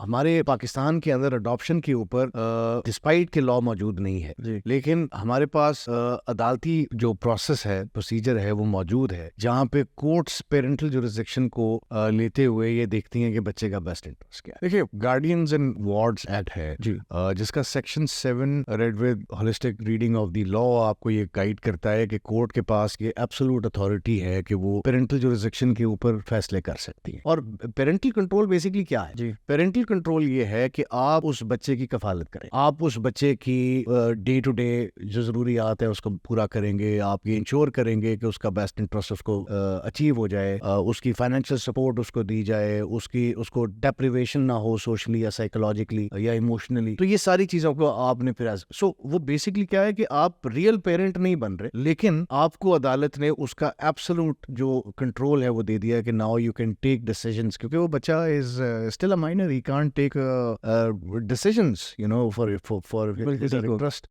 ہمارے پاکستان کے اندر اڈاپشن کے اوپر ڈسپائٹ کے لا موجود نہیں ہے لیکن ہمارے پاس عدالتی جو پروسیس ہے پروسیجر ہے وہ موجود ہے جہاں پہ کورٹس پیرنٹل جورسڈکشن کو لیتے ہوئے یہ دیکھتی ہیں کہ بچے کا بیسٹ انٹرسٹ کیا ہے. دیکھیے گارڈینز اینڈ وارڈز ایکٹ ہے جس کا section 7 read with holistic reading of the law آپ کو یہ گائیڈ کرتا ہے کہ کورٹ کے پاس یہ ایبسولوٹ اتھارٹی ہے کہ وہ پیرنٹل جورسڈکشن کے اوپر فیصلے کر سکتی ہے. اور پیرنٹل کنٹرول بیسیکلی کیا ہے؟ پیرنٹل کنٹرول یہ ہے کہ آپ اس بچے کی کفالت کریں, آپ اس بچے کی ڈے ٹو ڈے جو ضروریات ہے اس کو پورا کریں گے, آپ یہ انشور کریں گے کہ اس کا بیسٹ انٹرسٹ اس کو اچیو ہو جائے, اس کی فائنینشیل سپورٹ اس کو دی جائے, اس کو ڈیپریویشن نہ ہو سوشلی یا سائیکولوجیکلی یا ایموشنلی. تو یہ ساری چیزوں کو آپ نے پھر وہ بیسکلی کیا ہے کہ آپ ریئل پیرنٹ نہیں بن رہے لیکن آپ کو عدالت نے اس کا ایبسولوٹ جو کنٹرول ہے وہ دے دیا کہ now you can take decisions, کیونکہ وہ بچہ is still a minor, he can't take decisions you know for his interest.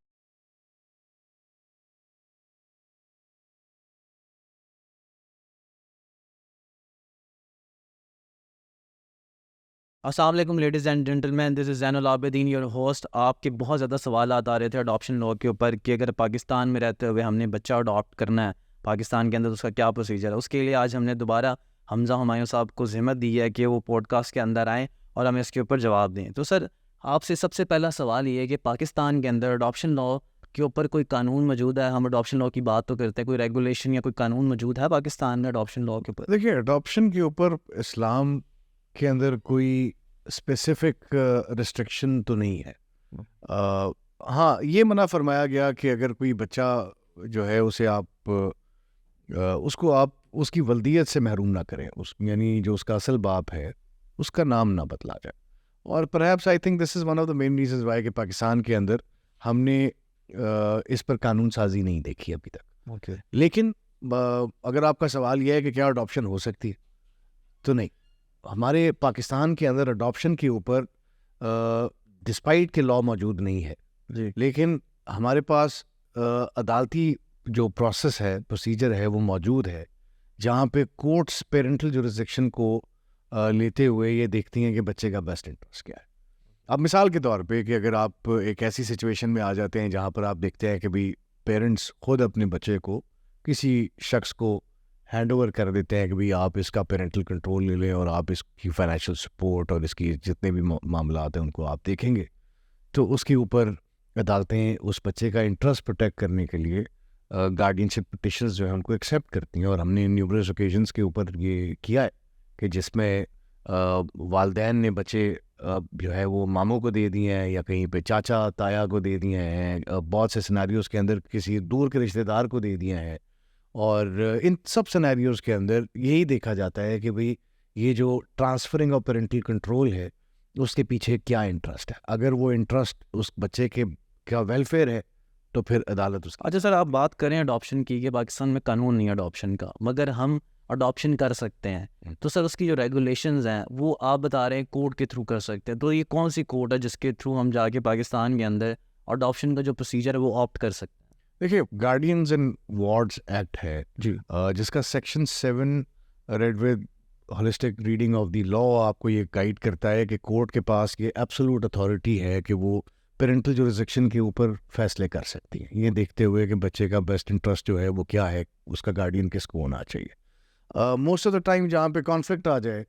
السلام علیکم ladies and gentleman, this is Zain ul-Abidin your host. آپ کے بہت زیادہ سوالات آ رہے تھے اڈاپشن لا کے اوپر کہ اگر پاکستان میں رہتے ہوئے ہم نے بچہ اڈاپٹ کرنا ہے پاکستان کے اندر تو اس کا کیا پروسیجر ہے. اس کے لیے آج ہم نے دوبارہ حمزہ ہمایوں صاحب کو زحمت دی ہے کہ وہ پوڈ کاسٹ کے اندر آئیں اور ہمیں اس کے اوپر جواب دیں. تو سر آپ سے سب سے پہلا سوال یہ ہے کہ پاکستان کے اندر اڈاپشن لا کے اوپر کوئی قانون موجود ہے؟ ہم اڈاپشن لا کی بات تو کرتے ہیں, کوئی ریگولیشن یا کوئی قانون موجود ہے پاکستان میں اڈاپشن لا کے اوپر؟ دیکھیے اڈاپشن کے اوپر اسلام کے اندر کوئی اسپیسیفک ریسٹرکشن تو نہیں ہے. ہاں یہ منع فرمایا گیا کہ اگر کوئی بچہ جو ہے اسے آپ اس کی ولدیت سے محروم نہ کریں, یعنی جو اس کا اصل باپ ہے اس کا نام نہ بدلا جائے. اور perhaps I think this is one of the main reasons why کہ پاکستان کے اندر ہم نے اس پر قانون سازی نہیں دیکھی ابھی تک. لیکن اگر آپ کا سوال یہ ہے کہ کیا اڈاپشن ہو سکتی ہے تو نہیں, ہمارے پاکستان کے اندر اڈاپشن کے اوپر ڈسپائٹ کے لا موجود نہیں ہے لیکن ہمارے پاس عدالتی جو پروسیس ہے پروسیجر ہے وہ موجود ہے جہاں پہ کورٹس پیرنٹل جورسڈکشن کو لیتے ہوئے یہ دیکھتی ہیں کہ بچے کا بیسٹ انٹرسٹ کیا ہے. اب مثال کے طور پہ کہ اگر آپ ایک ایسی سچویشن میں آ جاتے ہیں جہاں پر آپ دیکھتے ہیں کہ بھی پیرنٹس خود اپنے بچے کو کسی شخص کو ہینڈ اوور کر دیتے ہیں کہ بھئی آپ اس کا پیرنٹل کنٹرول لے لیں اور آپ اس کی فائنینشیل سپورٹ اور اس کی جتنے بھی معاملات ہیں ان کو آپ دیکھیں گے, تو اس کے اوپر عدالتیں اس بچے کا انٹرسٹ پروٹیکٹ کرنے کے لیے گارڈینشپ پٹیشنز جو ہیں ان کو ایکسیپٹ کرتی ہیں. اور ہم نے نیومرس اوکیزنس کے اوپر یہ کیا ہے کہ جس میں والدین نے بچے جو ہے وہ ماموں کو دے دیے ہیں یا کہیں پہ چاچا تایا کو دے دیے ہیں, بہت سے سیناریوز کے اندر کسی دور کے رشتہ دار کو دے دیے ہیں. اور ان سب سیناریوز کے اندر یہی دیکھا جاتا ہے کہ بھئی یہ جو ٹرانسفرنگ آف پیرنٹل کنٹرول ہے اس کے پیچھے کیا انٹرسٹ ہے. اگر وہ انٹرسٹ اس بچے کے کیا ویلفیئر ہے تو پھر عدالت اس. اچھا سر, آپ بات کریں اڈاپشن کی کہ پاکستان میں قانون نہیں ہے اڈاپشن کا مگر ہم اڈاپشن کر سکتے ہیں, تو سر اس کی جو ریگولیشنز ہیں وہ آپ بتا رہے ہیں کورٹ کے تھرو کر سکتے ہیں, تو یہ کون سی کورٹ ہے جس کے تھرو ہم جا کے پاکستان کے اندر اڈاپشن کا جو پروسیجر ہے وہ آپٹ کر سکتے ہیں؟ دیکھیے گارڈینز اینڈ وارڈز ایکٹ ہے جس کا section 7 read with holistic reading of the law آپ کو یہ گائیڈ کرتا ہے کہ کورٹ کے پاس یہ ایبسولوٹ اتھارٹی ہے کہ وہ پیرنٹل جورسڈکشن کے اوپر فیصلے کر سکتی ہیں, یہ دیکھتے ہوئے کہ بچے کا بیسٹ انٹرسٹ جو ہے وہ کیا ہے, اس کا گارڈین کس کو ہونا چاہیے. موسٹ آف دا ٹائم جہاں پہ کانفلکٹ آ جائے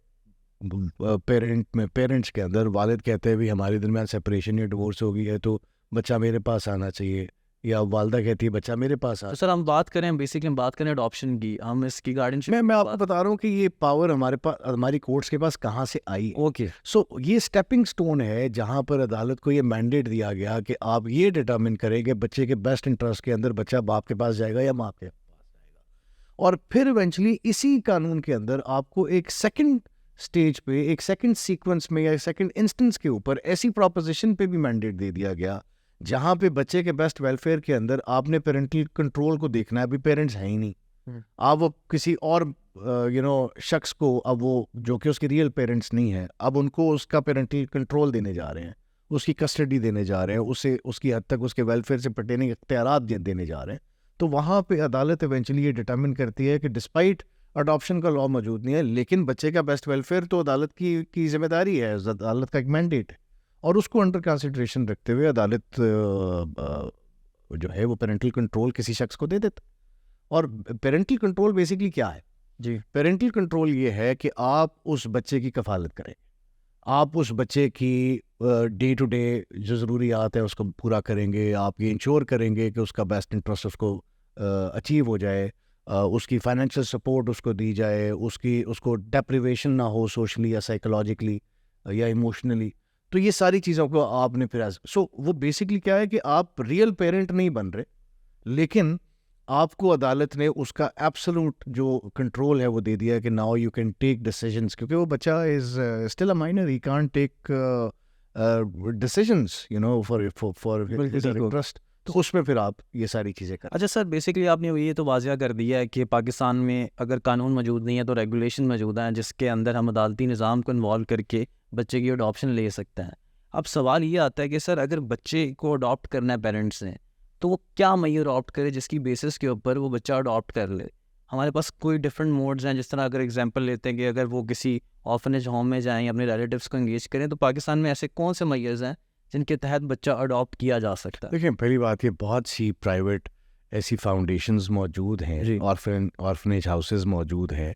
پیرنٹس کے اندر, والد کہتے ہیں بھی ہمارے درمیان سپریشن یا ڈیورس ہو گئی ہے تو بچہ میرے پاس آنا چاہیے, یا والدہ کہتی ہے بچہ میرے پاس آ. سر ہم بات کریں بیسکلی ہم بات کریں اڈاپشن کی, ہم اس کی گارڈینشپ میں آپ کو بتا رہا ہوں کہ یہ پاور ہمارے پاس ہماری کورٹس کے پاس کہاں سے آئی. اوکے سو یہ اسٹیپنگ سٹون ہے جہاں پر عدالت کو یہ مینڈیٹ دیا گیا کہ آپ یہ ڈٹرمن کریں کہ بچے کے بیسٹ انٹرسٹ کے اندر بچہ باپ کے پاس جائے گا یا ماں کے پاس جائے گا. اور پھر ایونچولی اسی قانون کے اندر آپ کو ایک سیکنڈ اسٹیج پہ, ایک سیکنڈ سیکوینس میں یا سیکنڈ انسٹنس کے اوپر ایسی پروپوزیشن پہ بھی مینڈیٹ دے دیا گیا جہاں پہ بچے کے بیسٹ ویلفیئر کے اندر آپ نے پیرنٹل کنٹرول کو دیکھنا ہے. ابھی پیرنٹس ہیں ہی نہیں, آپ وہ کسی اور شخص کو, اب وہ جو کہ اس کے ریئل پیرنٹس نہیں ہیں, اب ان کو اس کا پیرنٹل کنٹرول دینے جا رہے ہیں, اس کی کسٹڈی دینے جا رہے ہیں, اسے اس کی حد تک اس کے ویلفیئر سے پرٹیننگ اختیارات دینے جا رہے ہیں. تو وہاں پہ عدالت ایونچولی یہ ڈٹرمن کرتی ہے کہ ڈسپائٹ اڈاپشن کا لا موجود نہیں ہے، لیکن بچے کا بیسٹ ویلفیئر تو عدالت کی ذمہ داری ہے، عدالت کا ایک مینڈیٹ ہے، اور اس کو انڈر کنسیڈریشن رکھتے ہوئے عدالت جو ہے وہ پیرنٹل کنٹرول کسی شخص کو دے دیتا. اور پیرنٹل کنٹرول بیسکلی کیا ہے؟ جی پیرنٹل کنٹرول یہ ہے کہ آپ اس بچے کی کفالت کریں، آپ اس بچے کی ڈے ٹو ڈے جو ضروریات ہیں اس کو پورا کریں گے، آپ یہ انشور کریں گے کہ اس کا بیسٹ انٹرسٹ اس کو اچیو ہو جائے، اس کی فائنینشیل سپورٹ اس کو دی جائے، اس کو ڈیپریویشن نہ ہو سوشلی یا سائیکولوجیکلی یا ایموشنلی. تو یہ ساری چیزوں کو آپ نے پھر وہ بیسکلی کیا ہے کہ آپ ریئل پیرنٹ نہیں بن رہے، لیکن آپ کو عدالت نے اس کا ایبسولوٹ جو کنٹرول ہے وہ دے دیا ہے کہ now you can take decisions, کیونکہ وہ بچہ is still a minor, he can't take decisions for interest. تو اس میں پھر آپ یہ ساری چیزیں کریں. اچھا سر، بیسکلی آپ نے یہ تو واضح کر دیا ہے کہ پاکستان میں اگر قانون موجود نہیں ہے تو ریگولیشن موجود ہیں جس کے اندر ہم عدالتی نظام کو انوالو کر کے بچے کی اڈاپشن لے سکتے ہیں. اب سوال یہ آتا ہے کہ سر اگر بچے کو اڈاپٹ کرنا ہے پیرنٹس نے تو وہ کیا معیار اڈاپٹ کرے جس کی بیسس کے اوپر وہ بچہ اڈاپٹ کر لے؟ ہمارے پاس کوئی ڈفرینٹ موڈز ہیں، جس طرح اگر ایگزامپل لیتے ہیں کہ اگر وہ کسی آرفنیج ہوم میں جائیں یا اپنے ریلیٹیوس کو انگیج کریں، تو پاکستان میں ایسے کون سے معیارز ہیں جن کے تحت بچہ اڈاپٹ کیا جا سکتا ہے؟ دیکھیں، پہلی بات یہ بہت سی پرائیویٹ ایسی فاؤنڈیشنز موجود ہیں، آرفنیج ہاؤسز موجود ہیں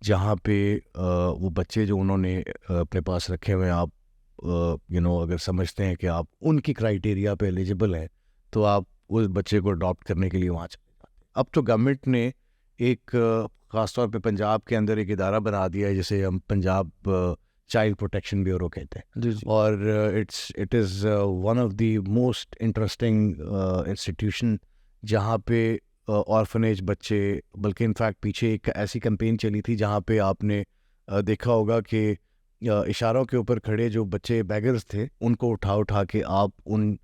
جہاں پہ وہ بچے جو انہوں نے اپنے پاس رکھے ہوئے ہیں، آپ اگر سمجھتے ہیں کہ آپ ان کی کرائیٹیریا پہ ایلیجبل ہیں تو آپ اس بچے کو اڈاپٹ کرنے کے لیے وہاں چلے جاتے ہیں. اب تو گورنمنٹ نے ایک خاص طور پہ پنجاب کے اندر ایک ادارہ بنا دیا ہے جسے ہم پنجاب چائلڈ پروٹیکشن بیورو کہتے ہیں، اور it is one of the most interesting institution جہاں پہ آرفنیج بچے، بلکہ انفیکٹ پیچھے ایک ایسی کمپین چلی تھی جہاں پہ آپ نے دیکھا ہوگا کہ اشاروں کے اوپر کھڑے جو بچے بیگرز تھے ان کو اٹھا کے آپ ان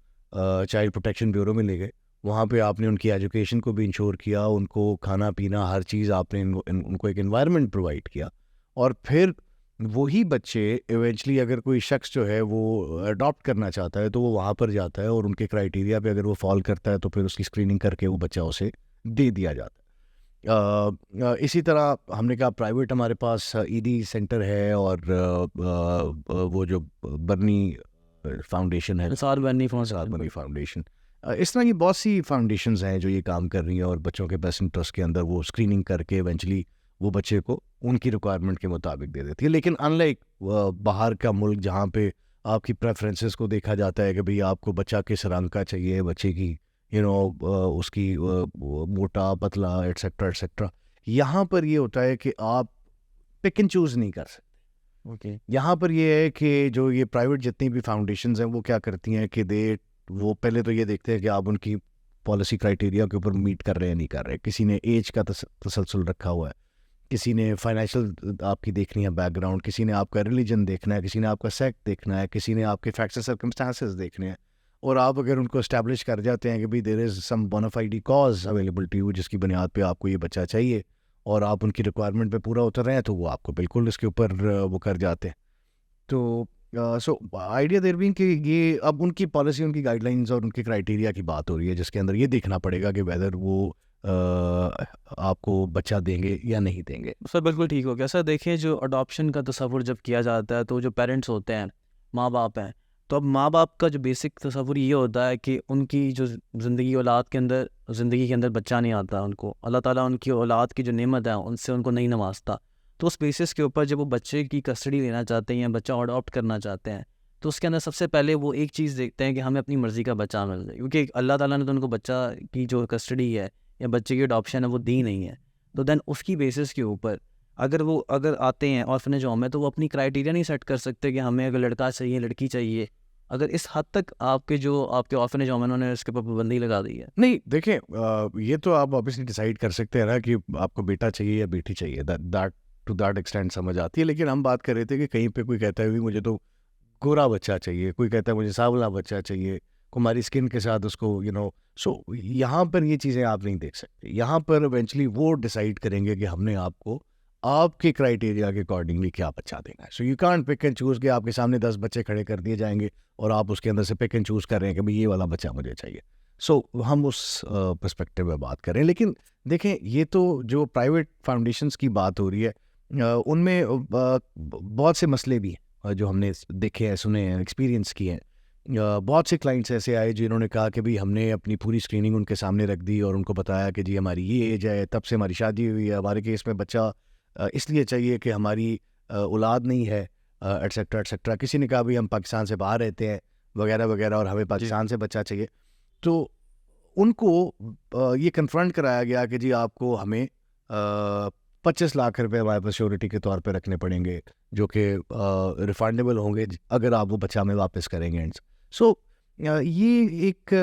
چائلڈ پروٹیکشن بیورو میں لے گئے. وہاں پہ آپ نے ان کی ایجوکیشن کو بھی انشور کیا، ان کو کھانا پینا ہر چیز آپ نے ان کو ایک انوائرمنٹ پرووائڈ کیا. اور پھر وہی بچے ایونچولی اگر کوئی شخص جو ہے وہ اڈاپٹ کرنا چاہتا ہے تو وہ وہاں پر جاتا ہے اور ان کے کرائیٹیریا پہ اگر وہ فال کرتا ہے تو پھر اس کی اسکریننگ کر کے وہ بچہ اسے دے دیا جاتا ہے. اسی طرح ہم نے کہا پرائیویٹ ہمارے پاس ایڈی سینٹر ہے، اور وہ جو برنی فاؤنڈیشن ہے، نثار برنی فاؤنڈیشن، اس طرح کی بہت سی فاؤنڈیشنز ہیں جو یہ کام کر رہی ہیں اور بچوں کے بیسٹ انٹرسٹ کے اندر وہ اسکریننگ کر کے ایونچولی وہ بچے کو ان کی ریکوائرمنٹ کے مطابق دے دیتی ہے. لیکن ان لائک باہر کا ملک جہاں پہ آپ کی پریفرنسز کو دیکھا جاتا ہے کہ بھئی آپ کو بچہ کس رنگ کا چاہیے، بچے کی اس کی موٹا پتلا ایٹسیٹرا ایٹسیٹرا، یہاں پر یہ ہوتا ہے کہ آپ پک اینڈ چوز نہیں کر سکتے. یہاں پر یہ ہے کہ جو یہ پرائیویٹ جتنی بھی فاؤنڈیشنز ہیں وہ کیا کرتی ہیں کہ وہ پہلے تو یہ دیکھتے ہیں کہ آپ ان کی پالیسی کرائیٹیریا کے اوپر میٹ کر رہے ہیں نہیں کر رہے. کسی نے ایج کا تسلسل رکھا ہوا ہے، کسی نے فائنینشیل آپ کی دیکھنی ہے بیک گراؤنڈ، کسی نے آپ کا ریلیجن دیکھنا ہے، کسی نے آپ کا سیکٹ دیکھنا ہے، کسی نے آپ کے فیکٹس اینڈ سرکمسٹانسز دیکھنے ہیں. اور آپ اگر ان کو اسٹیبلش کر جاتے ہیں کہ بھئی دیر از سم bona fide cause available to you جس کی بنیاد پہ آپ کو یہ بچہ چاہیے اور آپ ان کی ریکوائرمنٹ پہ پورا اتر رہے ہیں، تو وہ آپ کو بالکل اس کے اوپر وہ کر جاتے ہیں. تو سو آئیڈیا دیر بینگ کہ یہ اب ان کی پالیسی، ان کی گائیڈ لائنز اور ان کے کرائیٹیریا کی بات ہو رہی ہے جس کے اندر یہ دیکھنا پڑے گا کہ ویدر وہ آپ کو بچہ دیں گے یا نہیں دیں گے. سر بالکل ٹھیک ہو گیا. سر دیکھیں، جو اڈاپشن کا تصور جب کیا جاتا ہے تو جو پیرنٹس ہوتے ہیں، ماں باپ ہیں، تو اب ماں باپ کا جو بیسک تصور یہ ہوتا ہے کہ ان کی جو زندگی کے اندر بچہ نہیں آتا، ان کو اللہ تعالیٰ ان کی اولاد کی جو نعمت ہے ان سے ان کو نہیں نوازتا. تو اس بیسس کے اوپر جب وہ بچے کی کسٹڈی لینا چاہتے ہیں یا بچہ اڈاپٹ کرنا چاہتے ہیں تو اس کے اندر سب سے پہلے وہ ایک چیز دیکھتے ہیں کہ ہمیں اپنی مرضی کا بچہ مل جائے، کیونکہ اللہ تعالیٰ نے تو ان کو بچہ کی جو کسٹڈی ہے یا بچے کی اڈاپشن ہے وہ دی نہیں ہے. تو دین اس کی بیسس کے اوپر اگر آتے ہیں آرفنیج ہوم میں تو وہ اپنی کرائیٹیریا نہیں سیٹ کر سکتے کہ ہمیں اگر لڑکا چاہیے لڑکی چاہیے. اگر اس حد تک آپ کے آرفنیج ہوم انہوں نے اس کے اوپر پابندی لگا دی ہے. نہیں دیکھیں، یہ تو آپ آبویسلی ڈیسائیڈ کر سکتے ہیں نا کہ آپ کو بیٹا چاہیے یا بیٹی چاہیے، ٹو دیٹ ایکسٹینٹ سمجھ آتی ہے. لیکن ہم بات کر رہے تھے کہ کہیں پہ کوئی کہتا ہے مجھے تو گورا بچہ چاہیے، کوئی کہتا ہے مجھے سانولا بچہ چاہیے، ہماری اسکن کے ساتھ اس کو سو یہاں پر یہ چیزیں آپ نہیں دیکھ سکتے. یہاں پر ایونچولی وہ ڈیسائیڈ کریں گے کہ ہم نے آپ کو آپ کے کرائیٹیریا کے اکارڈنگلی کیا بچہ دینا ہے. So you can't pick and choose کہ آپ کے سامنے 10 بچے کھڑے کر دیے جائیں گے اور آپ اس کے اندر سے پک اینڈ چوز کر رہے ہیں کہ بھئی یہ والا بچہ مجھے چاہیے. سو ہم اس پرسپیکٹو میں بات کریں. لیکن دیکھیں یہ تو جو پرائیویٹ فاؤنڈیشنس کی بات ہو رہی ہے ان میں بہت سے مسئلے بھی ہیں جو ہم نے دیکھے ہیں, سنے ہیں, ایکسپیرینس کیے ہیں. بہت سے کلائنٹس ایسے آئے جنہوں نے کہا کہ بھئی ہم نے اپنی پوری اسکریننگ ان کے سامنے رکھ دی اور ان کو بتایا کہ جی ہماری یہ ایج ہے, تب سے ہماری شادی ہوئی ہے, ہمارے کیس میں بچہ اس لیے چاہیے کہ ہماری اولاد نہیں ہے, ایٹسیٹرا ایٹسیٹرا. کسی نے کہا بھئی ہم پاکستان سے باہر رہتے ہیں وغیرہ وغیرہ اور ہمیں پاکستان سے بچہ چاہیے. تو ان کو یہ کنفرنٹ کرایا گیا کہ جی آپ کو ہمیں 25 لاکھ روپے ہمارے پاس شیورٹی کے طور پہ رکھنے پڑیں گے جو کہ ریفنڈیبل ہوں گے اگر آپ وہ بچہ ہمیں واپس کریں گے. سو یہ ایک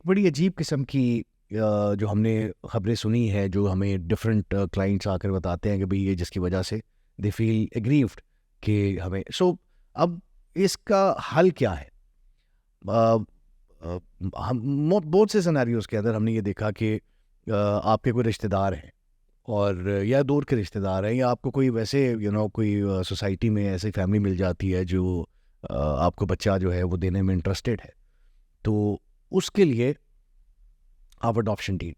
بڑی عجیب قسم کی جو ہم نے خبریں سنی ہے, جو ہمیں ڈفرینٹ کلائنٹس آ کر بتاتے ہیں کہ بھئی یہ جس کی وجہ سے دے فیل ایگریوڈ کہ ہمیں. سو اب اس کا حل کیا ہے؟ ہم بہت سے سیناریوز کے اندر ہم نے یہ دیکھا کہ آپ کے کوئی رشتہ دار ہیں اور یا دور کے رشتہ دار ہیں, یا آپ کو کوئی ویسے کوئی سوسائٹی میں ایسی فیملی مل جاتی ہے جو آپ کو بچہ جو ہے وہ دینے میں انٹرسٹیڈ ہے, تو اس کے لیے آپ اڈاپشن ڈیڈ.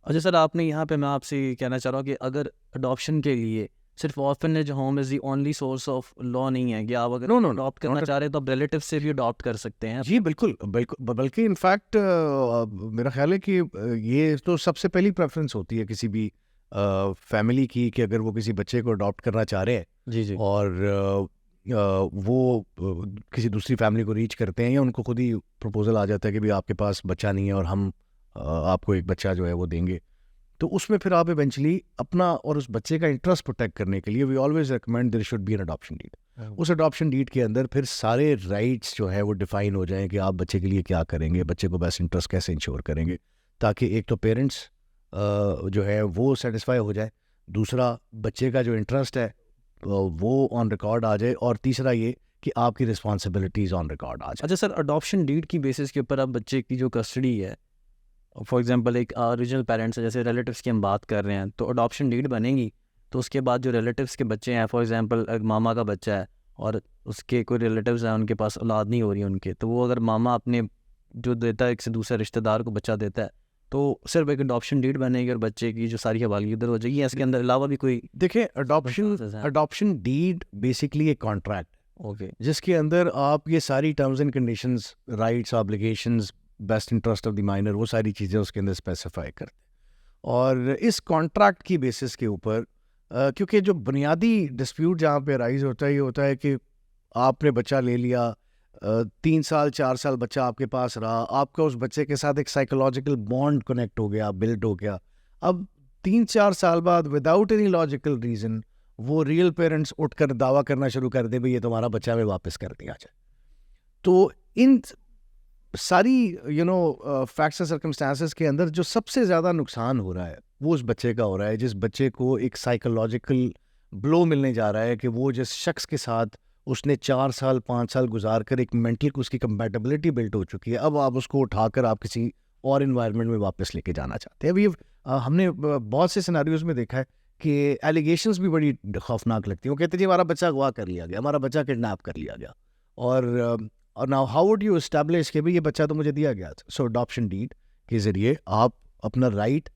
اچھا سر, آپ نے یہاں پہ میں آپ سے یہ کہنا چاہ رہا ہوں کہ اگر اڈاپشن کے لیے صرف orphanage home is the only source of law نہیں ہے کہ آپ اگر اڈاپٹ کرنا چاہ رہے ہیں تو آپ ریلیٹیو سے بھی اڈاپٹ کر سکتے ہیں. جی بالکل بالکل, بلکہ انفیکٹ میرا خیال ہے کہ یہ تو سب سے پہلی پریفرنس ہوتی ہے کسی بھی فیملی کی کہ اگر وہ کسی بچے کو اڈاپٹ کرنا چاہ رہے ہیں جی اور وہ کسی دوسری فیملی کو ریچ کرتے ہیں یا ان کو خود ہی پروپوزل آ جاتا ہے کہ بھی آپ کے پاس بچہ نہیں ہے اور ہم آپ کو ایک بچہ جو ہے وہ دیں گے, تو اس میں پھر آپ ایونچولی اپنا اور اس بچے کا انٹرسٹ پروٹیکٹ کرنے کے لیے we always recommend there should be an adoption deed. اس اڈاپشن ڈیڈ کے اندر پھر سارے رائٹس جو ہے وہ ڈیفائن ہو جائیں کہ آپ بچے کے لیے کیا کریں گے, بچے کو بیسٹ انٹرسٹ کیسے انشور کریں گے, تاکہ ایک تو پیرنٹس جو ہے وہ سیٹسفائی ہو جائے, دوسرا بچے کا جو انٹرسٹ ہے وہ آن ریکارڈ آ جائے, اور تیسرا یہ کہ آپ کی رسپانسبلٹیز آن ریکارڈ آ جائے. اچھا سر, اڈاپشن ڈیڈ کی بیسس کے اوپر اب بچے کی جو کسٹڈی ہے, فار ایگزامپل ایک اوریجنل پیرنٹس ہے, جیسے ریلیٹیوس کی ہم بات کر رہے ہیں, تو اڈاپشن ڈیڈ بنے گی تو اس کے بعد جو ریلیٹیوس کے بچے ہیں, فار ایگزامپل ایک ماما کا بچہ ہے اور اس کے کوئی ریلیٹیوز ہیں ان کے پاس اولاد نہیں ہو رہی ان کے, تو وہ اگر ماما اپنے جو دیتا ہے ایک سے دوسرے رشتہ دار کو بچہ دیتا ہے تو صرف ایک اڈاپشن ڈیڈ بنے گی اور بچے کی جو ساری حوالگی ادھر ہو جائے گی. اس کے اندر علاوہ بھی کوئی دیکھیں اڈاپشن ڈیڈ بیسکلی ایک کانٹریکٹ اوکے جس کے اندر آپ یہ ساری terms and conditions, rights, obligations, best interest of the minor, وہ ساری چیزیں اس کے اندر اسپیسیفائی کرتے ہیں. اور اس کانٹریکٹ کی بیسس کے اوپر کیونکہ جو بنیادی ڈسپیوٹ جہاں پہ رائز ہوتا ہے یہ ہوتا ہے کہ آپ نے بچہ لے لیا, 3 سال 4 سال بچہ آپ کے پاس رہا, آپ کا اس بچے کے ساتھ ایک سائیکولوجیکل بانڈ کنیکٹ ہو گیا, بلڈ ہو گیا. اب 3-4 سال بعد وداؤٹ اینی لاجیکل ریزن وہ ریئل پیرنٹس اٹھ کر دعویٰ کرنا شروع کر دیں بھئی یہ تمہارا بچہ ہمیں واپس کر دیا جائے. تو ان ساری فیکٹس اینڈ سرکمسٹانسز کے اندر جو سب سے زیادہ نقصان ہو رہا ہے وہ اس بچے کا ہو رہا ہے, جس بچے کو ایک سائیکولوجیکل بلو ملنے جا رہا ہے کہ وہ جس شخص کے ساتھ اس نے 4 سال 5 سال گزار کر ایک مینٹل اس کی کمپیٹیبلٹی بلڈ ہو چکی ہے, اب آپ اس کو اٹھا کر آپ کسی اور انوائرمنٹ میں واپس لے کے جانا چاہتے ہیں. ابھی ہم نے بہت سے سیناریوز میں دیکھا ہے کہ ایلیگیشنز بھی بڑی خوفناک لگتی ہیں. وہ کہتے ہیں جی ہمارا بچہ اغوا کر لیا گیا, ہمارا بچہ کڈنیپ کر لیا گیا, اور now how would you establish کہ بھئی یہ بچہ تو مجھے دیا گیا تھا. سو اڈاپشن ڈیڈ کے ذریعے آپ اپنا رائٹ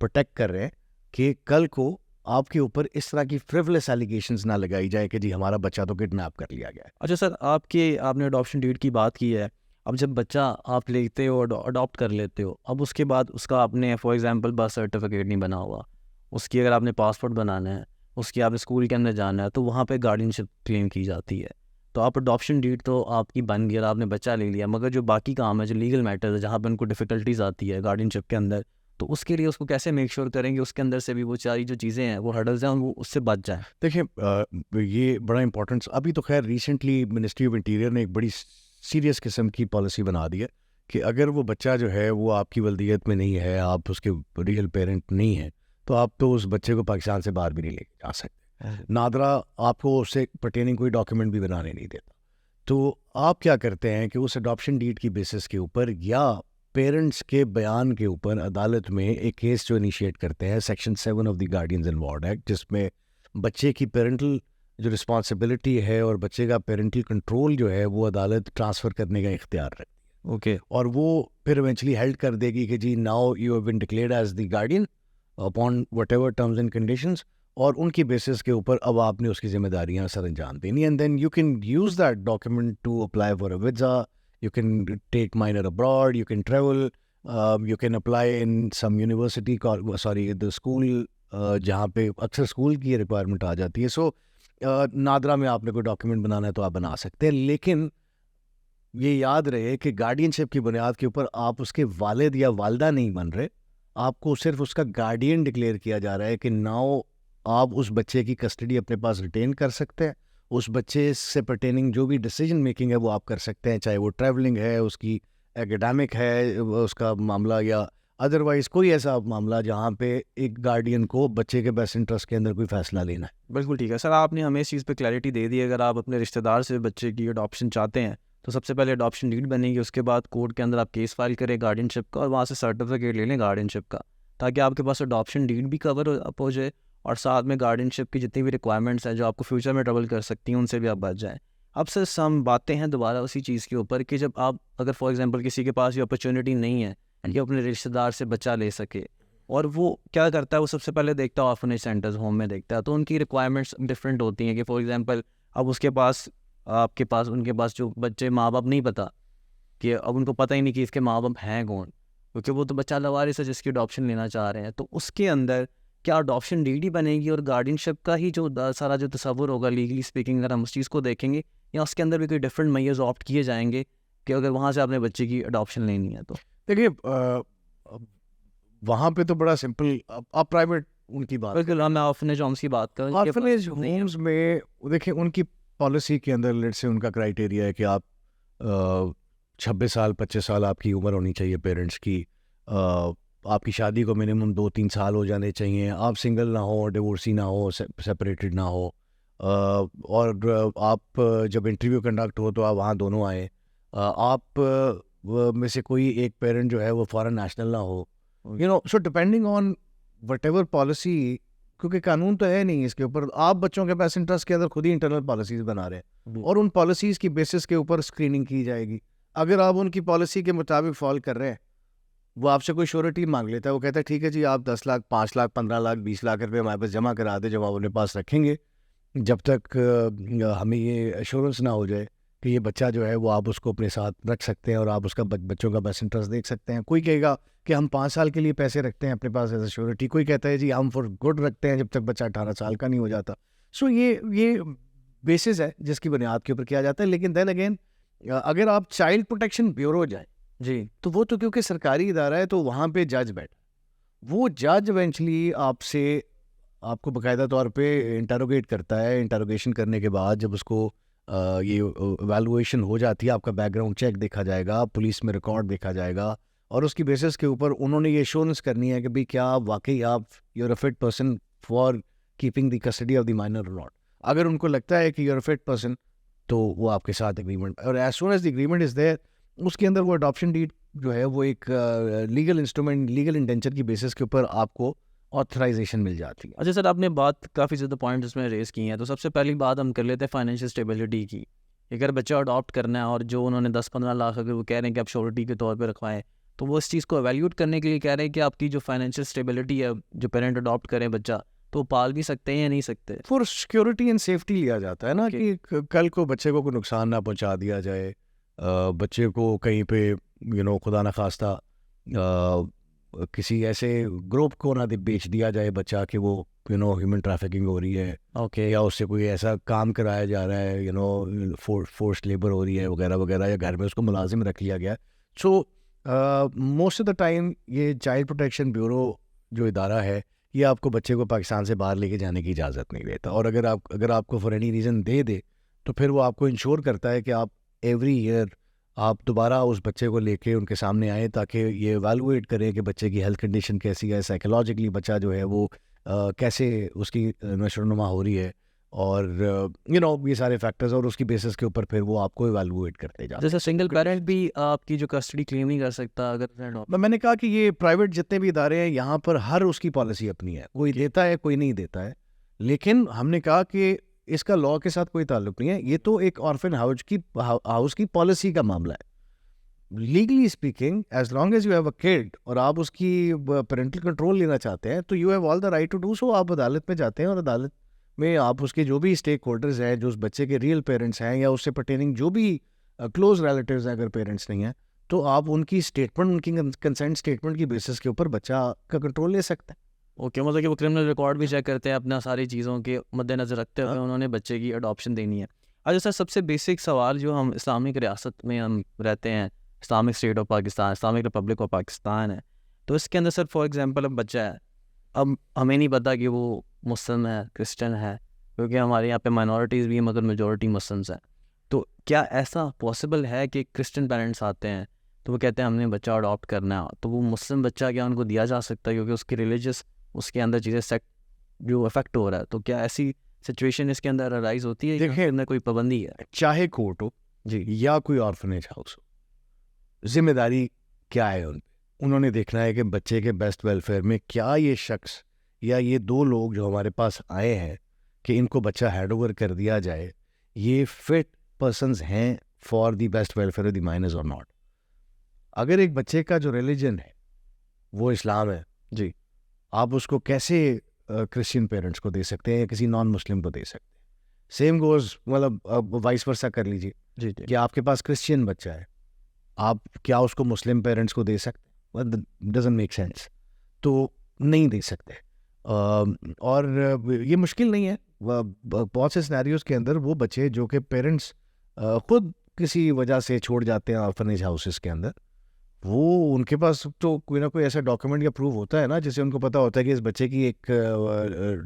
پروٹیکٹ کر رہے ہیں کہ کل کو آپ کے اوپر اس طرح کی فریولس ایلیگیشنز نہ لگائی جائے کہ جی ہمارا بچہ تو کڈنیپ کر لیا گیا ہے. اچھا سر, آپ نے اڈاپشن ڈیڈ کی بات کی ہے, اب جب بچہ آپ لیتے ہو اڈاپٹ کر لیتے ہو, اب اس کے بعد اس کا آپ نے فار ایگزامپل برتھ سرٹیفکیٹ نہیں بنا ہوا, اس کی اگر آپ نے پاسپورٹ بنانا ہے, اس کی آپ اسکول کے اندر جانا ہے, تو وہاں پہ گارڈینشپ کلیم کی جاتی ہے. تو آپ اڈاپشن ڈیڈ تو آپ کی بن گئی اور آپ نے بچہ لے لیا, مگر جو باقی کام ہے, جو لیگل میٹرز ہے, جہاں پہ ان کو ڈیفیکلٹیز آتی ہے گارڈینشپ کے اندر, تو اس کے لیے اس کو کیسے میک شیور کریں گے اس کے اندر سے بھی وہ ساری جو چیزیں ہیں وہ ہرڈلز ہیں وہ اس سے بچ جائیں. دیکھیں یہ بڑا امپورٹنٹ, ابھی تو خیر ریسنٹلی منسٹری آف انٹیریئر نے ایک بڑی سیریس قسم کی پالیسی بنا دی ہے کہ اگر وہ بچہ جو ہے وہ آپ کی ولدیت میں نہیں ہے, آپ اس کے ریئل پیرنٹ نہیں ہیں, تو آپ تو اس بچے کو پاکستان سے باہر بھی نہیں لے کے جا سکتے. نادرا آپ کو اس سے پرٹیننگ کوئی ڈاکیومنٹ بھی بنانے نہیں دیتا. تو آپ کیا کرتے ہیں کہ اس اڈاپشن ڈیڈ کی بیسس کے اوپر یا پیرنٹس کے بیان کے اوپر عدالت میں ایک کیس جو انیشیٹ کرتے ہیں, section 7 of the guardians and ward act, جس میں بچے کی پیرنٹل جو رسپانسبلٹی ہے اور بچے کا پیرنٹل کنٹرول جو ہے وہ عدالت ٹرانسفر کرنے کا اختیار رکھتی ہے. اوکے اور وہ پھر ایونچولی ہیلڈ کر دے گی کہ جی now you have been declared as the guardian upon whatever terms and conditions, اور ان کی بیسس کے اوپر اب آپ نے اس کی ذمہ داریاں سر انجام دینی. And then you can use that document to apply for a visa, you can take minor abroad, you can travel, you can apply in some university, sorry the school, جہاں پہ اکثر اسکول کی یہ ریکوائرمنٹ آ جاتی ہے. سو نادرا میں آپ نے کوئی ڈاکیومنٹ بنانا ہے تو آپ بنا سکتے ہیں, لیکن یہ یاد رہے کہ گارڈین شپ کی بنیاد کے اوپر آپ اس کے والد یا والدہ نہیں بن رہے, آپ کو صرف اس کا گارڈین ڈکلیئر کیا جا رہا ہے کہ ناؤ آپ اس بچے کی کسٹڈی اپنے پاس ریٹین کر سکتے ہیں, اس بچے سے پرٹیننگ جو بھی ڈیسیجن میکنگ ہے وہ آپ کر سکتے ہیں, چاہے وہ ٹریولنگ ہے, اس کی ایکڈیمک ہے اس کا معاملہ, یا ادروائز کوئی ایسا معاملہ جہاں پہ ایک گارڈین کو بچے کے بیسٹ انٹرسٹ کے اندر کوئی فیصلہ لینا ہے. بالکل ٹھیک ہے سر, آپ نے ہمیں اس چیز پہ کلیئرٹی دے دی. اگر آپ اپنے رشتہ دار سے بچے کی اڈاپشن چاہتے ہیں تو سب سے پہلے اڈاپشن ڈیڈ بنے گی, اس کے بعد کورٹ کے اندر آپ کیس فائل کریں گارڈین شپ کا, اور وہاں سے سرٹیفکیٹ لے لیں گارڈین شپ کا, تاکہ آپ کے پاس اڈاپشن ڈیڈ بھی کور اپ ہو جائے, اور ساتھ میں گارڈین شپ کی جتنی بھی ریکوائرمنٹس ہیں جو آپ کو فیوچر میں ٹریول کر سکتی ہیں ان سے بھی آپ بچ جائیں. اب سر ہم باتیں ہیں دوبارہ اسی چیز کے اوپر کہ جب آپ اگر فار ایگزامپل کسی کے پاس یہ اپرچونیٹی نہیں ہے کہ اپنے رشتہ دار سے بچہ لے سکے, اور وہ کیا کرتا ہے, وہ سب سے پہلے دیکھتا ہے آرفنیج سینٹرز ہوم میں دیکھتا ہے, تو ان کی ریکوائرمنٹس ڈفرینٹ ہوتی ہیں کہ فار ایگزامپل اب اس کے پاس آپ کے پاس ان کے پاس جو بچے ماں باپ نہیں پتہ, کہ اب ان کو پتہ ہی نہیں کہ اس کے ماں باپ ہیں کون, کیونکہ وہ تو بچہ لوارث ہے جس کی اڈاپشن لینا چاہ رہے ہیں. تو اس کے اندر کیا اڈاپشن ڈیڈ ہی بنے گی اور گارڈین شپ کا ہی جو سارا جو تصور ہوگا لیگلی اسپیکنگ, اگر ہم اس چیز کو دیکھیں گے, یا اس کے اندر بھی کوئی ڈفرینٹ میئرز آپٹ کیے جائیں گے کہ اگر وہاں سے آپ نے بچے کی اڈاپشن لینی ہے؟ تو دیکھیے وہاں پہ تو بڑا سمپل, آپ پرائیویٹ ان کی بات, بالکل ہم آرفنیج ہومس کی بات کریں, آرفنیج ہومز میں دیکھیں ان کی پالیسی کے اندر لیٹ سے ان کا کرائیٹیریا ہے کہ آپ 26 سال 25 سال آپ کی عمر ہونی چاہیے پیرنٹس کی, آپ کی شادی کو منیمم 2-3 سال ہو جانے چاہیے, آپ سنگل نہ ہو, ڈیورسی نہ ہو, سپریٹڈ نہ ہو, اور آپ جب انٹرویو کنڈکٹ ہو تو آپ وہاں دونوں آئیں, آپ میں سے کوئی ایک پیرنٹ جو ہے وہ فارن نیشنل نہ ہو, you know. So depending on whatever policy, کیونکہ قانون تو ہے نہیں اس کے اوپر, آپ بچوں کے بیسٹ انٹرسٹ کے اندر خود ہی انٹرنل پالیسیز بنا رہے ہیں, اور ان پالیسیز کی بیسس کے اوپر اسکریننگ کی جائے گی. اگر آپ ان کی پالیسی کے مطابق فال کر رہے ہیں, وہ آپ سے کوئی شیورٹی مانگ لیتا ہے, وہ کہتا ہے ٹھیک ہے جی آپ 10 لاکھ 5 لاکھ 15 لاکھ 20 لاکھ روپے ہمارے پاس جمع کرا دیں, جب آپ اپنے پاس رکھیں گے, جب تک ہمیں یہ ایشورنس نہ ہو جائے کہ یہ بچہ جو ہے وہ آپ اس کو اپنے ساتھ رکھ سکتے ہیں اور آپ اس کا بچوں کا بیسٹ انٹرسٹ دیکھ سکتے ہیں. کوئی کہے گا کہ ہم 5 سال کے لیے پیسے رکھتے ہیں اپنے پاس ایز اے شیورٹی, کوئی کہتا ہے جی ہم فار گڈ رکھتے ہیں جب تک بچہ 18 سال کا نہیں ہو جاتا. سو یہ بیسس ہے جس کی بنیاد کے اوپر کیا جاتا ہے. لیکن دین اگین اگر آپ چائلڈ پروٹیکشن بیورو جائیں جی, تو وہ تو کیونکہ سرکاری ادارہ ہے تو وہاں پہ جج بیٹھا, وہ جج ایونچولی آپ کو باقاعدہ طور پہ انٹروگیٹ کرتا ہے. انٹروگیشن کرنے کے بعد جب اس کو یہ ایویلویشن ہو جاتی ہے, آپ کا بیک گراؤنڈ چیک دیکھا جائے گا, پولیس میں ریکارڈ دیکھا جائے گا, اور اس کی بیسس کے اوپر انہوں نے یہ ایشورنس کرنی ہے کہ بھئی کیا واقعی آپ you are a fit person for keeping the custody of the minor اور ناٹ. اگر ان کو لگتا ہے کہ you are a fit person تو وہ آپ کے ساتھ اگریمنٹ, اور as soon as the agreement is there, اس کے اندر وہ اڈاپشن ڈیڈ جو ہے وہ ایک لیگل انسٹرومنٹ, لیگل انڈینچر کی بیسس کے اوپر آپ کو آتھرائزیشن مل جاتی ہے. اچھا سر, آپ نے بات کافی زیادہ پوائنٹ اس میں ریز کی ہیں, تو سب سے پہلی بات ہم کر لیتے ہیں فائنینشیل اسٹیبلٹی کی. اگر بچہ اڈاپٹ کرنا ہے اور جو انہوں نے 10-15 لاکھ اگر وہ کہہ رہے ہیں کہ آپ شیورٹی کے طور پہ رکھوائیں, تو وہ اس چیز کو ایویلیوٹ کرنے کے لیے کہہ رہے ہیں کہ آپ کی جو فائنینشیل اسٹیبلٹی ہے, جو پیرنٹ اڈاپٹ کریں بچہ, تو پال بھی سکتے ہیں یا نہیں سکتے. فور سیکورٹی اینڈ سیفٹی لیا جاتا ہے نا, کہ کل کو بچے کو کوئی نقصان نہ پہنچا دیا جائے, بچے کو کہیں پہ یو نو خدا نخواستہ کسی ایسے گروپ کو نہ بیچ دیا جائے بچہ کہ وہ یو نو ہیومن ٹریفکنگ ہو رہی ہے, اوکے, یا اس سے کوئی ایسا کام کرایا جا رہا ہے, یو نو فورس لیبر ہو رہی ہے وغیرہ وغیرہ, یا گھر میں اس کو ملازم رکھ لیا گیا. So most of the time یہ چائلڈ پروٹیکشن بیورو جو ادارہ ہے یہ آپ کو بچے کو پاکستان سے باہر لے کے جانے کی اجازت نہیں دیتا, اور اگر آپ کو فار اینی ریزن دے تو پھر وہ آپ کو انشور کرتا ہے کہ آپ ایوری ایئر آپ دوبارہ اس بچے کو لے کے ان کے سامنے آئیں, تاکہ یہ ایویلویٹ کریں کہ بچے کی ہیلتھ کنڈیشن کیسی ہے, سائیکولوجیکلی بچہ جو ہے وہ کیسے اس کی نشو و نما ہو رہی ہے, اور یو نو یہ سارے فیکٹرز, اور اس کی بیسس کے اوپر پھر وہ آپ کو ایویلویٹ کرتے جاتے ہیں. جیسے سنگل پیرنٹ بھی آپ کی جو کسٹڈی کلیم نہیں کر سکتا اگر میں نے کہا کہ یہ پرائیویٹ جتنے بھی ادارے ہیں یہاں پر ہر اس کی پالیسی اپنی ہے, کوئی دیتا ہے کوئی نہیں دیتا ہے, لیکن ہم نے کہا کہ اس کا لاء کے ساتھ کوئی تعلق نہیں ہے, یہ تو ایک آرفن ہاؤس کی پالیسی کا معاملہ ہے. Legally speaking as long as you have a kid اور آپ اس کی پیرنٹل کنٹرول لینا چاہتے ہیں تو you have all the right to do so. آپ عدالت میں جاتے ہیں اور عدالت میں آپ اس کے جو بھی اسٹیک ہولڈرز ہیں, جو اس بچے کے ریئل پیرنٹس ہیں یا اس سے پرٹیننگ جو بھی کلوز ریلیٹیوز ہیں, اگر پیرنٹس نہیں ہیں تو آپ ان کی اسٹیٹمنٹ, ان کی کنسنٹ اسٹیٹمنٹ کی بیسس کے اوپر بچہ کا کنٹرول لے سکتے ہیں. اوکے, مطلب کہ وہ کرمنل ریکارڈ بھی چیک کرتے ہیں اپنا ساری چیزوں کے مد نظر رکھتے ہوئے انہوں نے بچے کی اڈاپشن دینی ہے. اچھا سر, سب سے بیسک سوال جو ہم اسلامک ریاست میں ہم رہتے ہیں, Islamic state of Pakistan, Islamic republic of Pakistan ہے, تو اس کے اندر سر فار ایگزامپل اب بچہ ہے, اب ہمیں نہیں پتہ کہ وہ مسلم ہے کرسچن ہے, کیونکہ ہمارے یہاں پہ مائنورٹیز بھی ہیں مگر میجورٹی مسلمس ہیں. تو کیا ایسا پاسبل ہے کہ کرسچن پیرنٹس آتے ہیں تو وہ کہتے ہیں ہم نے بچہ اڈاپٹ کرنا ہے, تو وہ مسلم بچہ کیا ان کو دیا جا سکتا ہے کیونکہ اس کی ریلیجس اس کے اندر چیزیں سیکٹ جو افیکٹ ہو رہا ہے, تو کیا ایسی سچویشن اس کے اندر ارائز ہوتی ہے؟ دیکھیں, اندر کوئی پابندی ہے؟ چاہے کورٹ ہو جی یا کوئی آرفنیج ہاؤس ہو, ذمہ داری کیا ہے ان پہ؟ انہوں نے دیکھنا ہے کہ بچے کے بیسٹ ویلفیئر میں کیا یہ شخص یا یہ دو لوگ جو ہمارے پاس آئے ہیں کہ ان کو بچہ ہینڈ اوور کر دیا جائے, یہ فٹ پرسنز ہیں for the best welfare of the minors اور ناٹ. اگر ایک بچے کا جو ریلیجن ہے وہ اسلام ہے, جی, آپ اس کو کیسے کرسچین پیرنٹس کو دے سکتے ہیں یا کسی نان مسلم کو دے سکتے ہیں؟ سیم گوز, مطلب وائس ورسا کر لیجیے جی جی, کہ آپ کے پاس کرسچین بچہ ہے, آپ کیا اس کو مسلم پیرنٹس کو دے سکتے؟ ڈزنٹ میک سینس, تو نہیں دے سکتے. اور یہ مشکل نہیں ہے, بہت سے سینیریوز کے اندر وہ بچے جو کہ پیرنٹس خود کسی وجہ سے چھوڑ جاتے ہیں آرفنیج ہاؤسز کے اندر, وہ ان کے پاس تو کوئی نہ کوئی ایسا ڈاکیومنٹ یا پروف ہوتا ہے نا جس سے ان کو پتہ ہوتا ہے کہ اس بچے کی ایک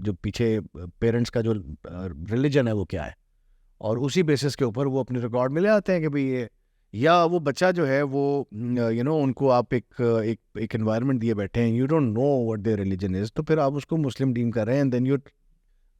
جو پیچھے پیرنٹس کا جو ریلیجن ہے وہ کیا ہے, اور اسی بیسس کے اوپر وہ اپنے ریکارڈ میں لے آتے ہیں کہ بھئی یہ, یا وہ بچہ جو ہے وہ ان کو آپ ایک انوائرمنٹ دیے بیٹھے ہیں, you don't know what their religion is, تو پھر آپ اس کو مسلم ڈیم کر رہے ہیں, اینڈ دین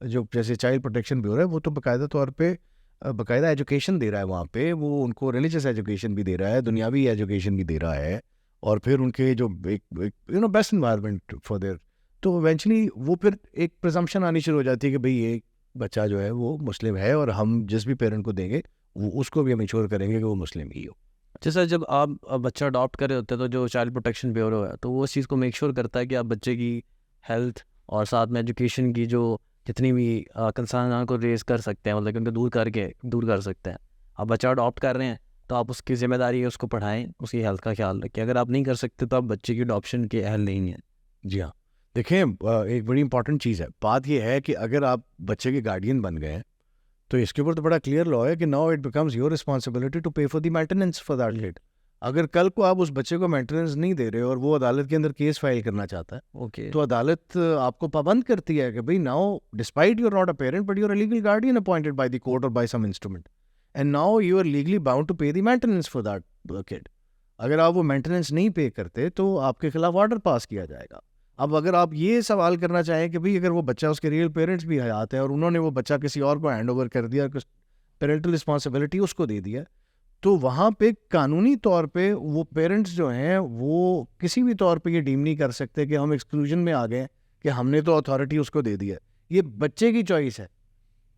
جو جیسے چائلڈ پروٹیکشن بیورو ہے وہ تو باقاعدہ طور پہ باقاعدہ ایجوکیشن دے رہا ہے وہاں پہ, وہ ان کو ریلیجس ایجوکیشن بھی دے رہا ہے, دنیاوی ایجوکیشن بھی دے رہا ہے, اور پھر ان کے جو بیسٹ انوائرمنٹ فار دیئر, تو ایونچولی وہ پھر ایک پرزمپشن آنی شروع ہو جاتی ہے کہ بھئی یہ بچہ جو ہے وہ مسلم ہے, اور ہم جس بھی پیرنٹ کو دیں گے وہ اس کو بھی ہم انشور کریں گے کہ وہ مسلم ہی ہو. اچھا سر, جب آپ بچہ اڈاپٹ کر رہے ہوتے ہیں تو جو چائلڈ پروٹیکشن بیورو ہے تو وہ اس چیز کو میک شور کرتا ہے کہ آپ بچے کی ہیلتھ اور ساتھ میں ایجوکیشن کی جو جتنی بھی کنسرن کو ریز کر سکتے ہیں, مطلب کہ ان کو دور کر سکتے ہیں. آپ بچہ اڈاپٹ کر رہے ہیں تو آپ اس کی ذمہ داری ہے اس کو پڑھائیں, اس کی ہیلتھ کا خیال رکھیں. اگر آپ نہیں کر سکتے تو آپ بچے کی اڈاپشن کے اہل نہیں ہیں. جی ہاں, دیکھیں ایک بڑی امپورٹنٹ چیز ہے, بات یہ ہے کہ اگر آپ بچے کے گارڈین بن گئے ہیں تو اس کے اوپر تو بڑا کلیئر لا ہے کہ now it becomes your responsibility to pay for the maintenance for that kid. اگر کل کو آپ اس بچے کو مینٹیننس نہیں دے رہے اور وہ عدالت کے اندر کیس فائل کرنا چاہتا ہے, اوکے, تو عدالت آپ کو پابند کرتی ہے کہ بھئی now despite you are not a parent but you are legal guardian appointed by the court اور by some instrument, and now you are legally bound to pay the maintenance for that kid. اگر آپ وہ maintenance نہیں پے کرتے تو آپ کے خلاف آرڈر پاس کیا جائے گا. اب اگر آپ یہ سوال کرنا چاہیں کہ بھئی اگر وہ بچہ, اس کے ریئل پیرنٹس بھی حیات ہیں اور انہوں نے وہ بچہ کسی اور کو ہینڈ اوور کر دیا, پیرنٹل رسپانسبلٹی اس کو دے دیا, تو وہاں پہ قانونی طور پہ وہ پیرنٹس جو ہیں وہ کسی بھی طور پہ یہ ڈیم نہیں کر سکتے کہ ہم ایکسکلوژن میں آ گئے کہ ہم نے تو اتھارٹی اس کو دے دیا. یہ بچے کی چوائس ہے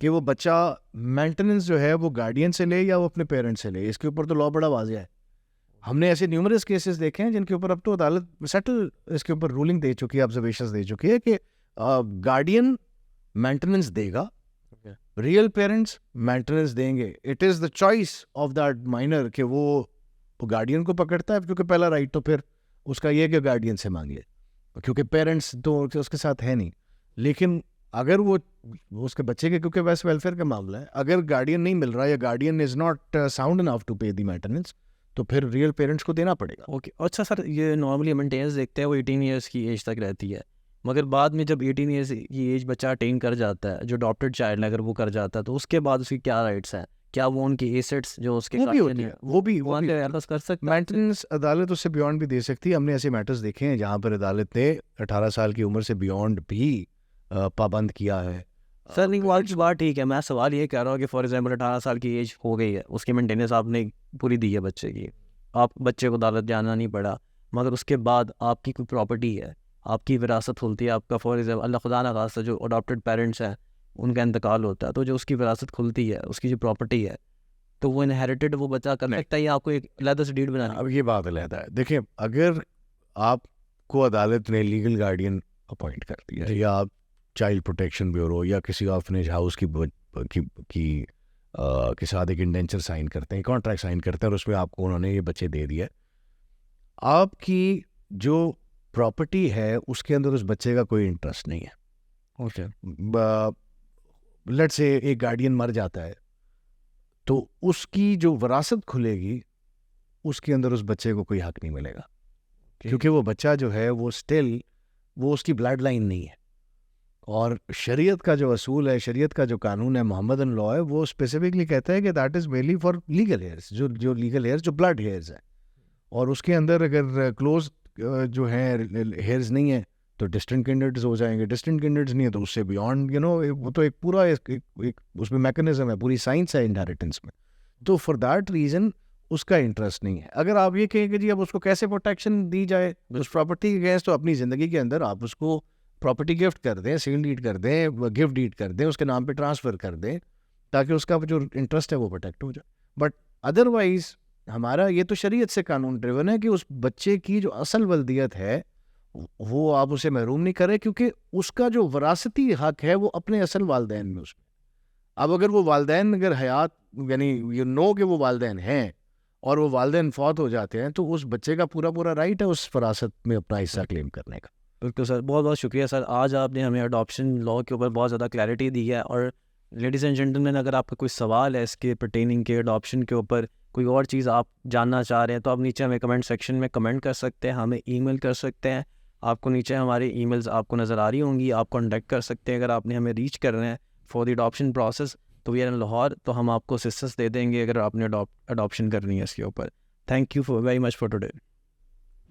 کہ وہ بچہ مینٹیننس جو ہے وہ گارڈین سے لے یا وہ اپنے پیرنٹ سے لے. اس کے اوپر تو لا بڑا واضح ہے. ہم نے ایسے نیومرس کیسز دیکھے ہیں جن کے اوپر اب تو عدالت سیٹل اس کے اوپر رولنگ دے چکی ہے, آبزرویشنز دے چکی ہے کہ گارڈین مینٹیننس دے گا, ریئل پیرنٹس مینٹیننس دیں گے. It is the choice of that minor کہ وہ گارڈین کو پکڑتا ہے, کیونکہ پہلا رائٹ تو پھر اس کا یہ کہ گارڈین سے مانگ لے, کیونکہ پیرنٹس تو اس کے ساتھ ہے نہیں. لیکن اگر وہ اس کے بچے کے, کیونکہ ویسے ویلفیئر کا معاملہ ہے, اگر گارڈین نہیں مل رہا یا guardian is not sound enough to pay the maintenance, تو پھر ریئل پیرنٹس کو دینا پڑے گا. اوکے. اچھا سر, یہ نارملی مینٹیننس دیکھتے ہیں وہ 18 ایئرس کی ایج تک رہتی ہے, مگر بعد میں جب 18 ایئرس کی ایج بچہ اٹین کر جاتا ہے, جو اڈاپٹڈ چائلڈ ہے اگر وہ کر جاتا ہے, تو اس کے بعد اس کی کیا رائٹس ہیں؟ کیا وہ ان کی ایسٹس جو اس کے وہ بھی کر سکتے مینٹیننس عدالت اس سے بیونڈ بھی دے سکتی ہے. ہم نے ایسے میٹرز دیکھے ہیں جہاں پر عدالت نے 18 سال کی عمر سے بیونڈ بھی پابند کیا ہے. سر نہیں, بات ٹھیک ہے, میں سوال یہ کہہ رہا ہوں کہ فار ایگزامپل 18 سال کی ایج ہو گئی ہے, اس کی مینٹیننس آپ نے پوری دی ہے بچے کی, آپ بچے کو عدالت جانا نہیں پڑا, مگر اس کے بعد آپ کی کوئی پراپرٹی ہے, آپ کی وراثت کھلتی ہے, آپ کا فار ایگزامپل اللہ خدا نہ خاصہ جو اڈاپٹڈ پیرنٹس ہیں ان کا انتقال ہوتا ہے, تو جو اس کی وراثت کھلتی ہے, اس کی جو پراپرٹی ہے, تو وہ انہیریٹڈ وہ بچہ کر سکتا ہے یا آپ کو ایک علیحدہ سے ڈیڈ بنانی؟ اب یہ بات علیحدہ ہے. دیکھیں اگر آپ کو عدالت نے لیگل گارڈین اپوائنٹ کر دیا یا آپ چائلڈ پروٹیکشن بیورو یا کسی آرفنیج ہاؤس کے ساتھ ایک انڈینچر سائن کرتے ہیں, کانٹریکٹ سائن کرتے ہیں, اور اس میں آپ کو انہوں نے یہ بچے دے دیا, آپ کی جو پراپرٹی ہے اس کے اندر اس بچے کا کوئی انٹرسٹ نہیں ہے. اوکے, لیٹ سے ایک گارڈین مر جاتا ہے تو اس کی جو وراثت کھلے گی اس کے اندر اس بچے کو کوئی حق نہیں ملے گا, کیونکہ وہ بچہ جو ہے وہ اسٹل وہ اس کی بلڈ لائن نہیں ہے. اور شریعت کا جو اصول ہے, شریعت کا جو قانون ہے, محمدن لا ہے, وہ اسپیسیفکلی کہتا ہے کہ that is mainly for legal hears, جو لیگل ہیئرس جو بلڈ ہیئرز ہیں, اور اس کے اندر اگر کلوز جو ہیں ہیئرز نہیں ہیں تو ڈسٹنٹ کنڈرز ہو جائیں گے, ڈسٹنٹ کنڈرز نہیں ہے تو اس سے بیونڈ وہ تو ایک پورا ایک اس میں میکانزم ہے, پوری سائنس ہے انہیریٹنس میں. تو فار دیٹ ریزن اس کا انٹرسٹ نہیں ہے. اگر آپ یہ کہیں کہ جی اب اس کو کیسے پروٹیکشن دی جائے اس پراپرٹی کے اگینسٹ, تو اپنی زندگی کے اندر آپ اس کو پراپرٹی گفٹ کر دیں, سیل ڈیڈ کر دیں, گفٹ ڈیڈ کر دیں, اس کے نام پہ ٹرانسفر کر دیں تاکہ اس کا جو انٹرسٹ ہے وہ پروٹیکٹ ہو جائے. بٹ ادروائز ہمارا یہ تو شریعت سے قانون ڈریون ہے کہ اس بچے کی جو اصل ولدیت ہے وہ آپ اسے محروم نہیں کریں, کیونکہ اس کا جو وراثتی حق ہے وہ اپنے اصل والدین میں اس میں. اب اگر وہ والدین اگر حیات یعنی کہ وہ والدین ہیں اور وہ والدین فوت ہو جاتے ہیں تو اس بچے کا پورا رائٹ ہے اس وراثت میں اپنا حصہ کلیم کرنے کا. بالکل سر, بہت بہت شکریہ سر, آج آپ نے ہمیں اڈاپشن لا کے اوپر بہت زیادہ کلیئرٹی دی ہے. اور لیڈیز اینڈ جینٹلمین, اگر آپ کا کوئی سوال ہے اس کے پرٹیننگ کے اڈاپشن کے اوپر, کوئی اور چیز آپ جاننا چاہ رہے ہیں, تو آپ نیچے ہمیں کمنٹ سیکشن میں کمنٹ کر سکتے ہیں, ہمیں ای میل کر سکتے ہیں. آپ کو نیچے ہماری ای میلز آپ کو نظر آ رہی ہوں گی, آپ کانٹیکٹ کر سکتے ہیں. اگر آپ نے ہمیں ریچ کرنا ہے فار دی اڈاپشن پروسیس تو وی آر ان لاہور, تو ہم آپ کو اسسٹنس دے دیں گے اگر آپ نے اڈاپشن کرنی ہے اس کے اوپر. Thank you very much for today.